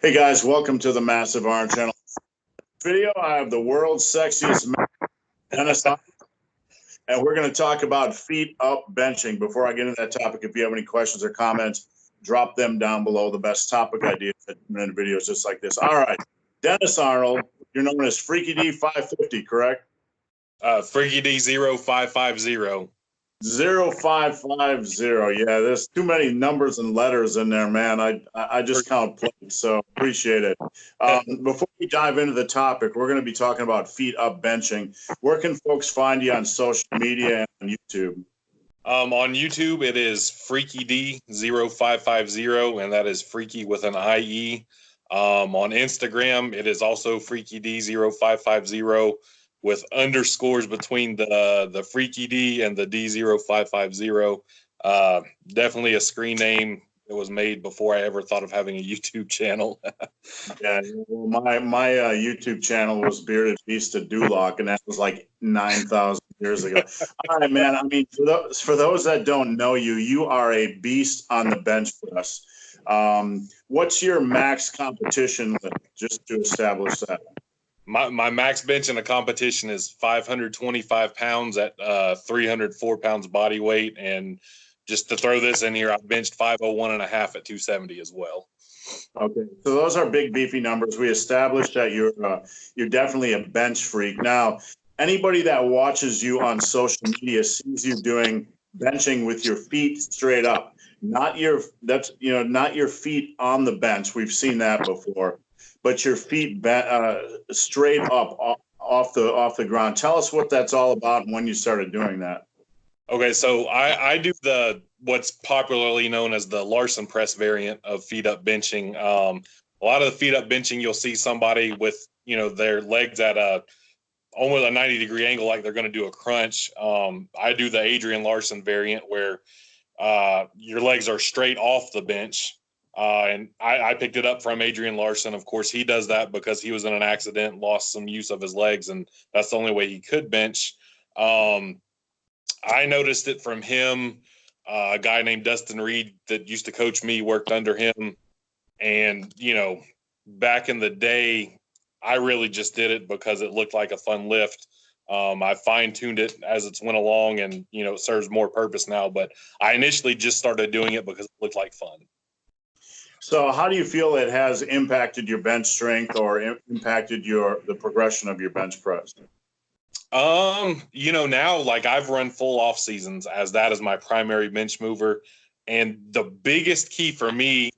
Hey guys, welcome to the Massive Iron Channel video. I have the world's sexiest man, Dennis, on, and we're going to talk about feet up benching. Before I get into that topic, if you have any questions or comments, drop them down below. The best topic ideas in videos just like this. All right, Dennis Arnold, you're known as freakied0550, correct? freakied0550. 0550. Yeah, there's too many numbers and letters in there, man. I just count plates, so appreciate it. Before we dive into the topic, we're going to be talking about feet up benching. Where can folks find you on social media and on YouTube? On YouTube, it is freakied0550, and that is freaky with an IE. On Instagram, it is also freakied0550 with underscores between the freaky D and the D0550. Definitely a screen name that was made before I ever thought of having a YouTube channel. Yeah, well, my YouTube channel was Bearded Beast of Duloc, and that was like 9,000 years ago. All right, man. I mean, for those that don't know you, you are a beast on the bench press. What's your max competition limit, just to establish that? My max bench in a competition is 525 pounds at 304 pounds body weight. And just to throw this in here, I've benched 501 and a half at 270 as well. Okay, so those are big beefy numbers. We established that you're definitely a bench freak. Now, anybody that watches you on social media sees you doing benching with your feet straight up, not your feet on the bench. We've seen that before. But your feet straight up off the ground. Tell us what that's all about and when you started doing that. Okay, so I do what's popularly known as the Larson press variant of feet up benching. A lot of the feet up benching, you'll see somebody with their legs at almost a 90-degree angle, like they're going to do a crunch. I do the Adrian Larson variant where your legs are straight off the bench. And I picked it up from Adrian Larson. Of course, he does that because he was in an accident, lost some use of his legs, and that's the only way he could bench. I noticed it from him. A guy named Dustin Reed that used to coach me worked under him. And, back in the day, I really just did it because it looked like a fun lift. I fine-tuned it as it's went along, and, it serves more purpose now. But I initially just started doing it because it looked like fun. So how do you feel it has impacted your bench strength or impacted the progression of your bench press? Now, like, I've run full off seasons as that is my primary bench mover. And the biggest key for me,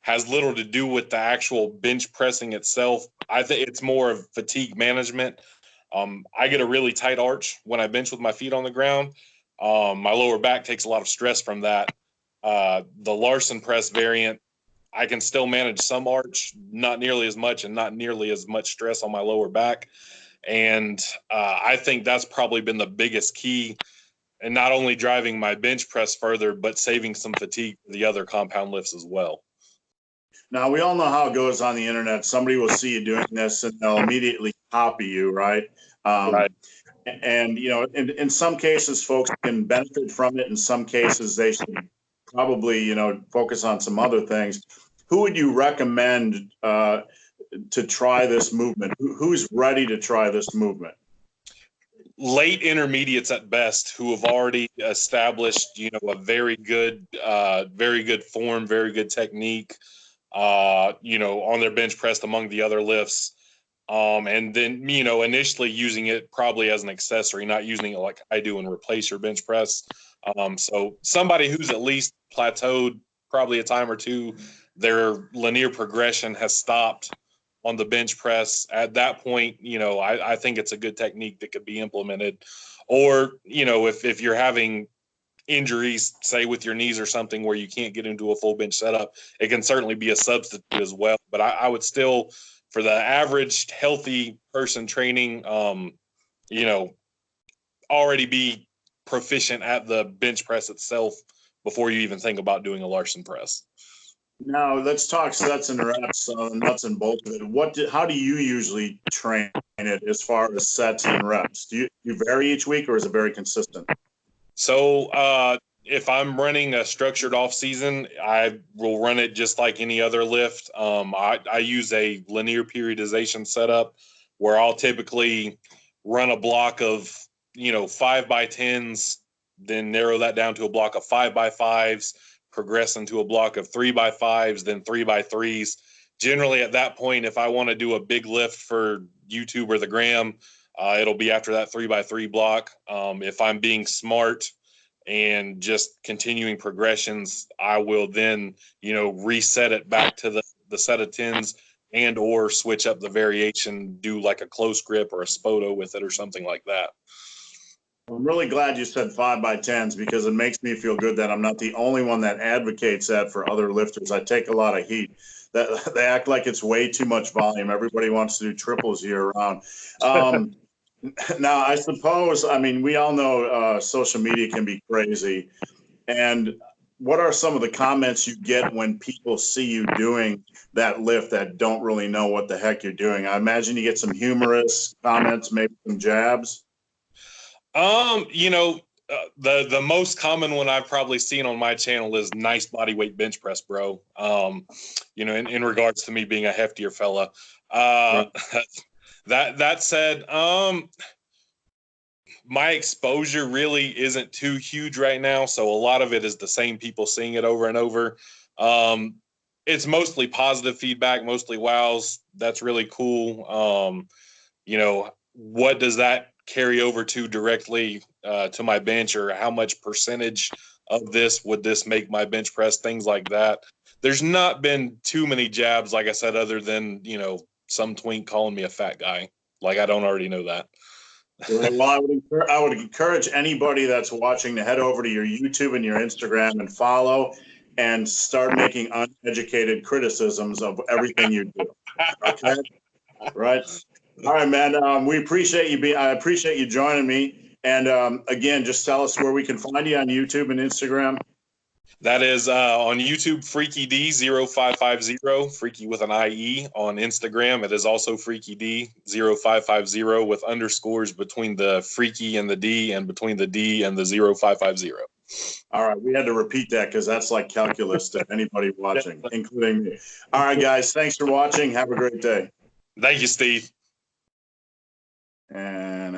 has little to do with the actual bench pressing itself. I think it's more of fatigue management. I get a really tight arch when I bench with my feet on the ground. My lower back takes a lot of stress from that. The Larson press variant, I can still manage some arch, not nearly as much, and not nearly as much stress on my lower back. And I think that's probably been the biggest key, and not only driving my bench press further, but saving some fatigue for the other compound lifts as well. Now, we all know how it goes on the internet. Somebody will see you doing this and they'll immediately copy you, right? Right. And, in some cases, folks can benefit from it. In some cases, they should probably, focus on some other things. Who would you recommend to try this movement? Who's ready to try this movement? Late intermediates at best, who have already established, a very good form, very good technique, on their bench press among the other lifts. And then, initially using it probably as an accessory, not using it like I do and replace your bench press. So somebody who's at least plateaued probably a time or two, their linear progression has stopped on the bench press. At that point, I think it's a good technique that could be implemented. Or, if you're having injuries, say with your knees or something where you can't get into a full bench setup, it can certainly be a substitute as well. But I would still, for the average healthy person training, already be proficient at the bench press itself before you even think about doing a Larson press. Now let's talk sets and reps, nuts and bolts of it. How do you usually train it as far as sets and reps? Do you vary each week, or is it very consistent? So if I'm running a structured off season, I will run it just like any other lift. I use a linear periodization setup where I'll typically run a block of, 5x10s, then narrow that down to a block of 5x5s, progress into a block of 3x5s, then 3x3s. Generally, at that point, if I want to do a big lift for YouTube or the gram, it'll be after that 3x3 block. If I'm being smart and just continuing progressions, I will then, reset it back to the set of 10s and or switch up the variation, do like a close grip or a spoto with it or something like that. I'm really glad you said 5x10s because it makes me feel good that I'm not the only one that advocates that for other lifters. I take a lot of heat. That they act like it's way too much volume. Everybody wants to do triples year round. Now, I suppose, I mean, we all know social media can be crazy. And what are some of the comments you get when people see you doing that lift that don't really know what the heck you're doing? I imagine you get some humorous comments, maybe some jabs. The most common one I've probably seen on my channel is nice body weight bench press, bro. In regards to me being a heftier fella. Right. That said, my exposure really isn't too huge right now, so a lot of it is the same people seeing it over and over. It's mostly positive feedback, mostly wows. That's really cool. What does that carry over to directly to my bench, or how much percentage of this would this make my bench press, things like that. There's not been too many jabs, like I said, other than, some twink calling me a fat guy. Like, I don't already know that. Well, I would encourage anybody that's watching to head over to your YouTube and your Instagram and follow and start making uneducated criticisms of everything you do. Okay? Right? All right, man. We appreciate you I appreciate you joining me. And again, just tell us where we can find you on YouTube and Instagram. That is on YouTube, freakied0550, freaky with an IE. On Instagram, it is also freakied0550 with underscores between the freaky and the D, and between the D and the 0550. All right, we had to repeat that because that's like calculus to anybody watching, including me. All right, guys, thanks for watching. Have a great day. Thank you, Steve. And